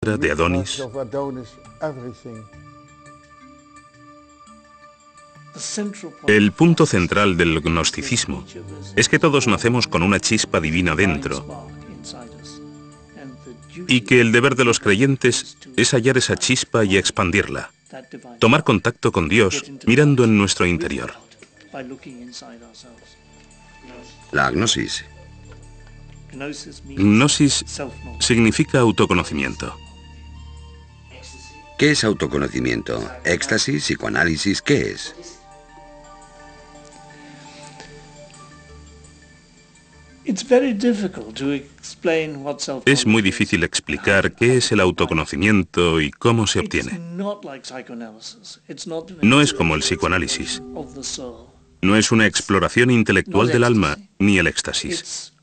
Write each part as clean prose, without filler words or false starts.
de Adonis. El punto central del gnosticismo es que todos nacemos con una chispa divina dentro y que el deber de los creyentes es hallar esa chispa y expandirla, tomar contacto con Dios mirando en nuestro interior. La gnosis. Gnosis significa autoconocimiento. ¿Qué es autoconocimiento? ¿Éxtasis? ¿Psicoanálisis? ¿Qué es? Es muy difícil explicar qué es el autoconocimiento y cómo se obtiene. No es como el psicoanálisis. No es una exploración intelectual del alma ni el éxtasis.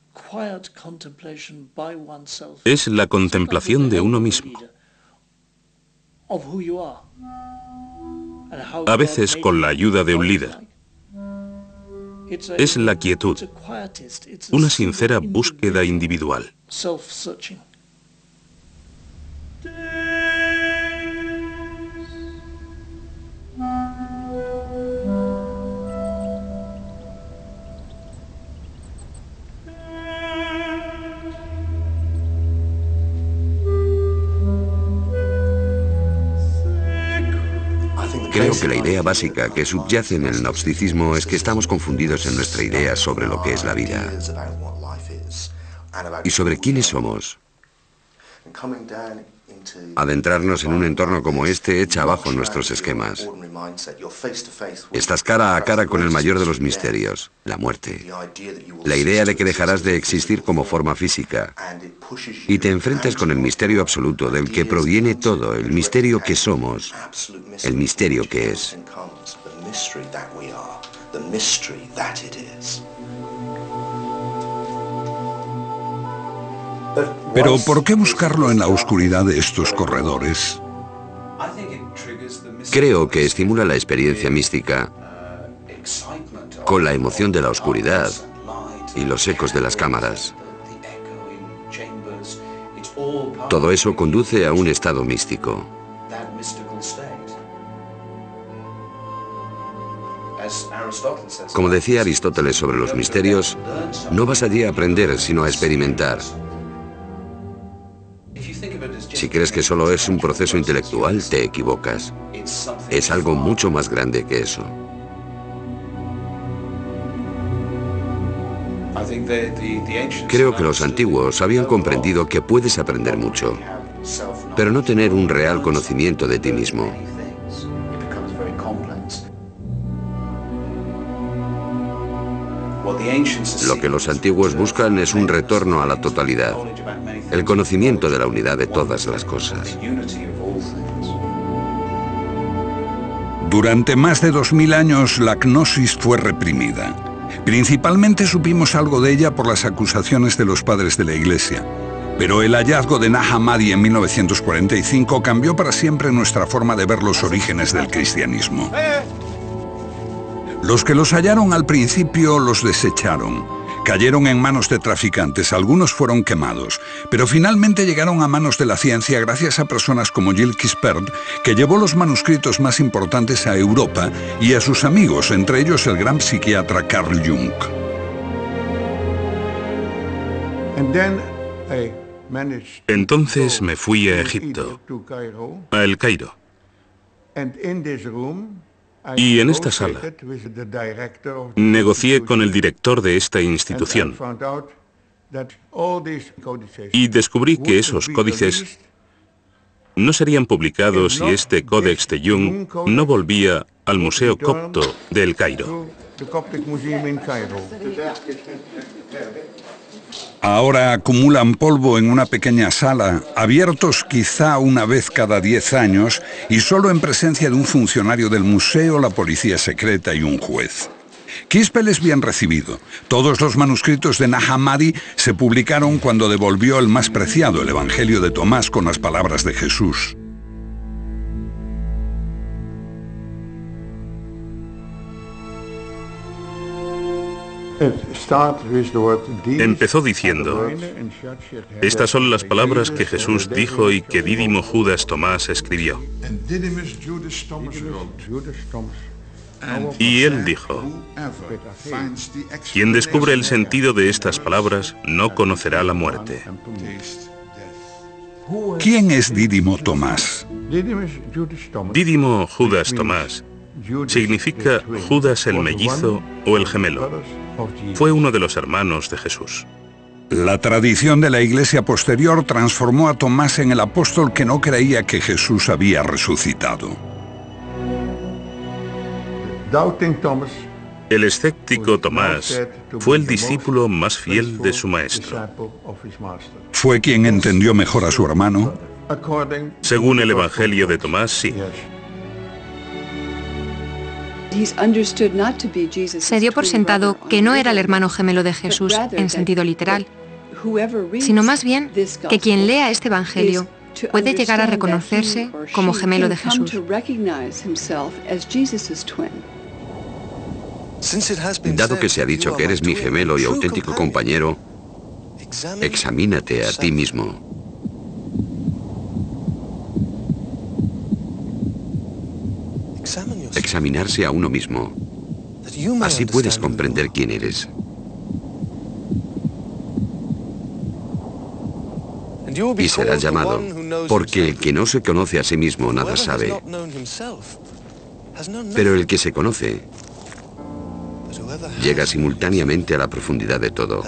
Es la contemplación de uno mismo. A veces con la ayuda de un líder. Es la quietud, una sincera búsqueda individual. Creo que la idea básica que subyace en el gnosticismo es que estamos confundidos en nuestra idea sobre lo que es la vida y sobre quiénes somos. Adentrarnos en un entorno como este echa abajo nuestros esquemas. Estás cara a cara con el mayor de los misterios, la muerte. La idea de que dejarás de existir como forma física y te enfrentas con el misterio absoluto del que proviene todo, el misterio que somos, el misterio que es. Pero ¿por qué buscarlo en la oscuridad de estos corredores? Creo que estimula la experiencia mística con la emoción de la oscuridad y los ecos de las cámaras. Todo eso conduce a un estado místico. Como decía Aristóteles sobre los misterios, no vas allí a aprender, sino a experimentar. Si crees que solo es un proceso intelectual, te equivocas. Es algo mucho más grande que eso. Creo que los antiguos habían comprendido que puedes aprender mucho, pero no tener un real conocimiento de ti mismo. Lo que los antiguos buscan es un retorno a la totalidad, el conocimiento de la unidad de todas las cosas. Durante más de 2000 años la gnosis fue reprimida. Principalmente supimos algo de ella por las acusaciones de los padres de la Iglesia. Pero el hallazgo de Nag Hammadi en 1945 cambió para siempre nuestra forma de ver los orígenes del cristianismo. Los que los hallaron al principio los desecharon. Cayeron en manos de traficantes, algunos fueron quemados, pero finalmente llegaron a manos de la ciencia gracias a personas como Gilles Quispert, que llevó los manuscritos más importantes a Europa, y a sus amigos, entre ellos el gran psiquiatra Carl Jung. Entonces me fui a Egipto, a El Cairo. Y en esta sala negocié con el director de esta institución y descubrí que esos códices no serían publicados si este Códex de Jung no volvía al Museo Copto de El Cairo. Ahora acumulan polvo en una pequeña sala, abiertos quizá una vez cada 10 años y solo en presencia de un funcionario del museo, la policía secreta y un juez. Quispel es bien recibido. Todos los manuscritos de Nag Hammadi se publicaron cuando devolvió el más preciado, el Evangelio de Tomás, con las palabras de Jesús. Empezó diciendo: estas son las palabras que Jesús dijo y que Dídimo Judas Tomás escribió. Y él dijo: quien descubre el sentido de estas palabras no conocerá la muerte. ¿Quién es Dídimo Tomás? Dídimo Judas Tomás significa Judas el mellizo o el gemelo. Fue uno de los hermanos de Jesús. La tradición de la Iglesia posterior transformó a Tomás en el apóstol que no creía que Jesús había resucitado. El escéptico Tomás fue el discípulo más fiel de su maestro. ¿Fue quien entendió mejor a su hermano? Según el Evangelio de Tomás, sí. Se dio por sentado que no era el hermano gemelo de Jesús en sentido literal, sino más bien que quien lea este Evangelio puede llegar a reconocerse como gemelo de Jesús. Dado que se ha dicho que eres mi gemelo y auténtico compañero, examínate a ti mismo. Examinarse a uno mismo. Así puedes comprender quién eres. Y serás llamado, porque el que no se conoce a sí mismo nada sabe. Pero el que se conoce llega simultáneamente a la profundidad de todo.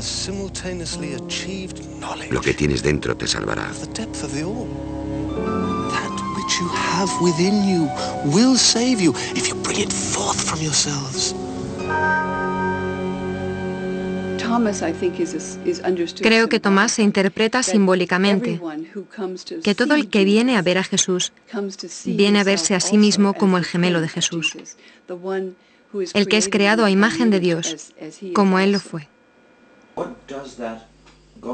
Lo que tienes dentro te salvará. You have within you will save you if you bring it forth from yourselves. Creo que Tomás se interpreta simbólicamente, que todo el que viene a ver a Jesús viene a verse a sí mismo como el gemelo de Jesús, el que es creado a imagen de Dios, como Él lo fue.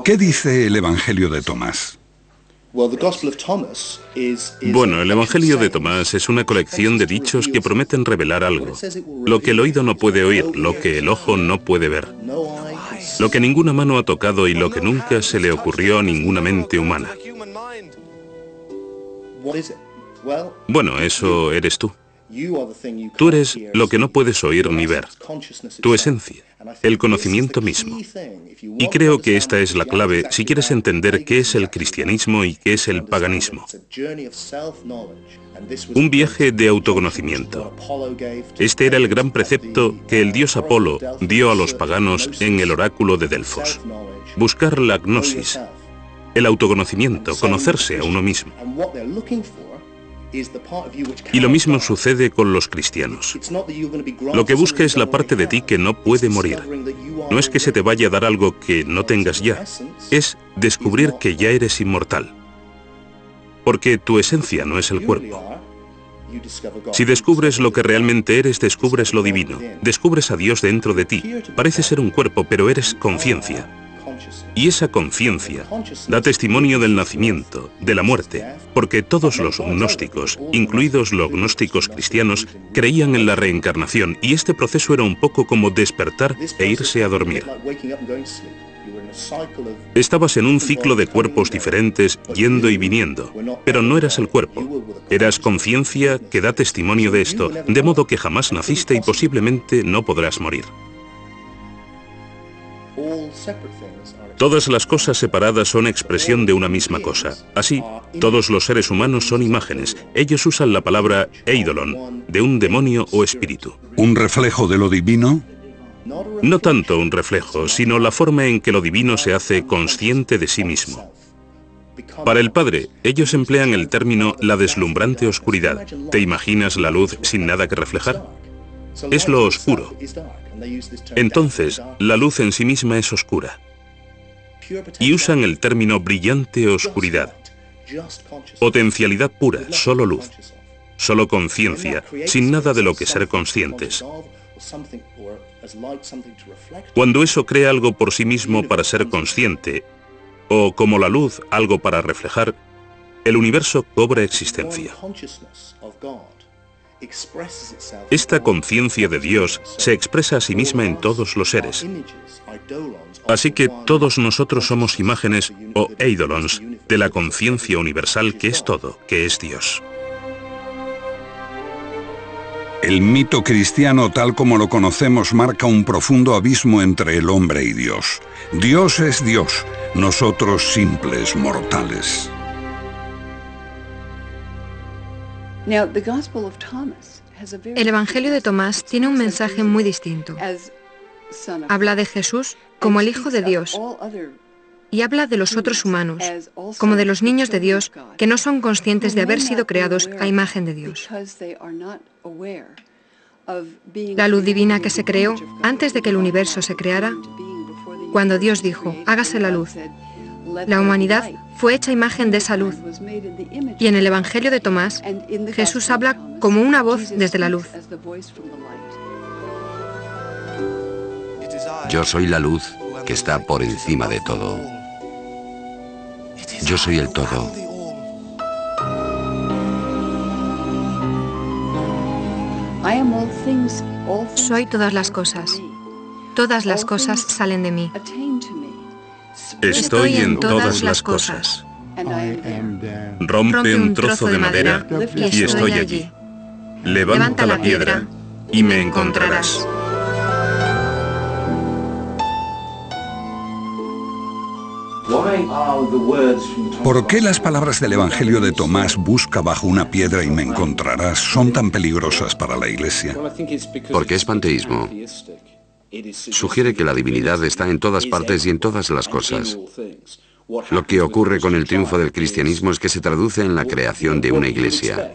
¿Qué dice el Evangelio de Tomás? Bueno, el Evangelio de Tomás es una colección de dichos que prometen revelar algo. Lo que el oído no puede oír, lo que el ojo no puede ver, lo que ninguna mano ha tocado y lo que nunca se le ocurrió a ninguna mente humana. Bueno, eso eres tú. Tú eres lo que no puedes oír ni ver, tu esencia, el conocimiento mismo. Y creo que esta es la clave si quieres entender qué es el cristianismo y qué es el paganismo. Un viaje de autoconocimiento. Este era el gran precepto que el dios Apolo dio a los paganos en el oráculo de Delfos. Buscar la gnosis, el autoconocimiento, conocerse a uno mismo. Y lo mismo sucede con los cristianos. Lo que busca es la parte de ti que no puede morir. No es que se te vaya a dar algo que no tengas ya, es descubrir que ya eres inmortal. Porque tu esencia no es el cuerpo. Si descubres lo que realmente eres, descubres lo divino. Descubres a Dios dentro de ti. Parece ser un cuerpo, pero eres conciencia. Y esa conciencia da testimonio del nacimiento, de la muerte, porque todos los gnósticos, incluidos los gnósticos cristianos, creían en la reencarnación, y este proceso era un poco como despertar e irse a dormir. Estabas en un ciclo de cuerpos diferentes, yendo y viniendo, pero no eras el cuerpo. Eras conciencia que da testimonio de esto, de modo que jamás naciste y posiblemente no podrás morir. Todas las cosas separadas son expresión de una misma cosa. Así, todos los seres humanos son imágenes. Ellos usan la palabra eidolon, de un demonio o espíritu. ¿Un reflejo de lo divino? No tanto un reflejo, sino la forma en que lo divino se hace consciente de sí mismo. Para el Padre, ellos emplean el término la deslumbrante oscuridad. ¿Te imaginas la luz sin nada que reflejar? Es lo oscuro. Entonces, la luz en sí misma es oscura. Y usan el término brillante oscuridad. Potencialidad pura, solo luz. Solo conciencia, sin nada de lo que ser conscientes. Cuando eso crea algo por sí mismo para ser consciente, o como la luz, algo para reflejar, el universo cobra existencia. Esta conciencia de Dios se expresa a sí misma en todos los seres. Así que todos nosotros somos imágenes o eidolons de la conciencia universal que es todo, que es Dios. El mito cristiano tal como lo conocemos marca un profundo abismo entre el hombre y Dios. Dios es Dios, nosotros simples mortales. El Evangelio de Tomás tiene un mensaje muy distinto. Habla de Jesús como el Hijo de Dios y habla de los otros humanos, como de los niños de Dios que no son conscientes de haber sido creados a imagen de Dios. La luz divina que se creó antes de que el universo se creara, cuando Dios dijo, hágase la luz, la humanidad fue hecha imagen de esa luz. Y en el Evangelio de Tomás, Jesús habla como una voz desde la luz. Yo soy la luz que está por encima de todo. Yo soy el todo. Soy todas las cosas. Todas las cosas salen de mí. Estoy en todas las cosas. Rompe un trozo de madera y estoy allí. Levanta la piedra y me encontrarás. ¿Por qué las palabras del Evangelio de Tomás, busca bajo una piedra y me encontrarás, son tan peligrosas para la Iglesia? Porque es panteísmo. Sugiere que la divinidad está en todas partes y en todas las cosas. Lo que ocurre con el triunfo del cristianismo es que se traduce en la creación de una iglesia.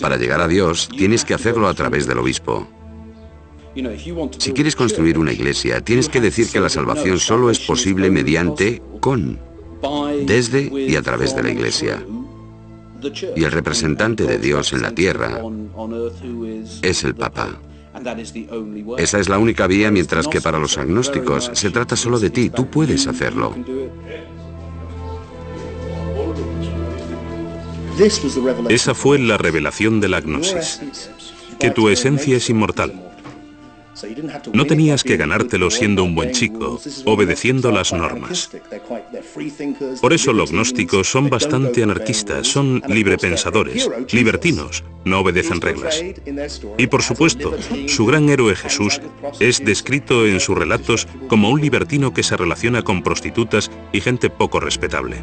Para llegar a Dios, tienes que hacerlo a través del obispo. Si quieres construir una iglesia, tienes que decir que la salvación solo es posible mediante, desde y a través de la iglesia. Y el representante de Dios en la tierra es el Papa. Esa es la única vía, mientras que para los agnósticos se trata solo de ti, tú puedes hacerlo. Esa fue la revelación de la gnosis, que tu esencia es inmortal. No tenías que ganártelo siendo un buen chico, obedeciendo las normas. Por eso los gnósticos son bastante anarquistas, son librepensadores, libertinos, no obedecen reglas. Y por supuesto, su gran héroe Jesús es descrito en sus relatos como un libertino que se relaciona con prostitutas y gente poco respetable.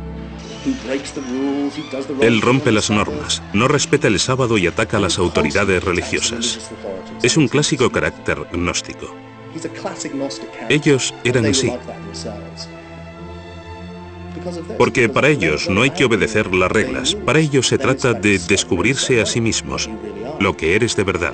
Él rompe las normas, no respeta el sábado y ataca a las autoridades religiosas. Es un clásico carácter gnóstico. Ellos eran así. Porque para ellos no hay que obedecer las reglas, para ellos se trata de descubrirse a sí mismos, lo que eres de verdad.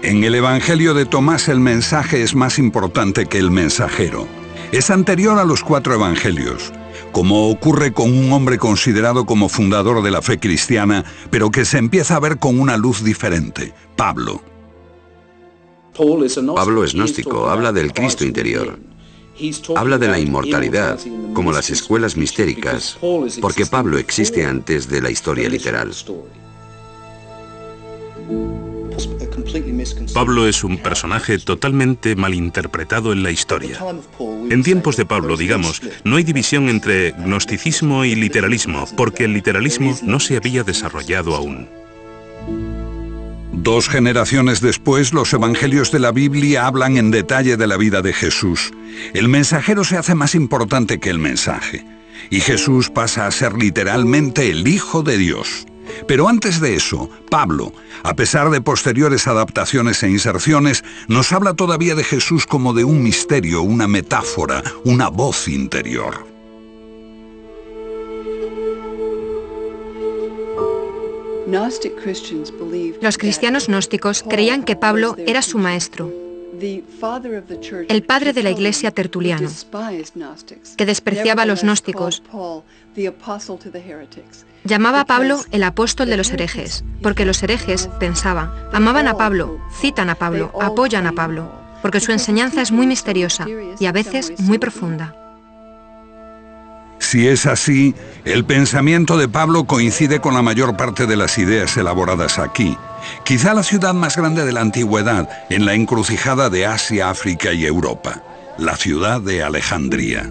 En el Evangelio de Tomás el mensaje es más importante que el mensajero. Es anterior a los 4 evangelios, como ocurre con un hombre considerado como fundador de la fe cristiana, pero que se empieza a ver con una luz diferente, Pablo. Pablo es gnóstico, habla del Cristo interior. Habla de la inmortalidad, como las escuelas mistéricas, porque Pablo existe antes de la historia literal. Pablo es un personaje totalmente malinterpretado en la historia. En tiempos de Pablo, digamos, no hay división entre gnosticismo y literalismo, porque el literalismo no se había desarrollado aún. 2 generaciones después, los evangelios de la Biblia hablan en detalle de la vida de Jesús. El mensajero se hace más importante que el mensaje, y Jesús pasa a ser literalmente el Hijo de Dios. Pero antes de eso, Pablo, a pesar de posteriores adaptaciones e inserciones, nos habla todavía de Jesús como de un misterio, una metáfora, una voz interior. Los cristianos gnósticos creían que Pablo era su maestro, el padre de la Iglesia, Tertuliano, que despreciaba a los gnósticos. Llamaba a Pablo el apóstol de los herejes, porque los herejes, pensaban, amaban a Pablo, citan a Pablo, apoyan a Pablo, porque su enseñanza es muy misteriosa y a veces muy profunda. Si es así, el pensamiento de Pablo coincide con la mayor parte de las ideas elaboradas aquí. Quizá la ciudad más grande de la antigüedad, en la encrucijada de Asia, África y Europa, la ciudad de Alejandría.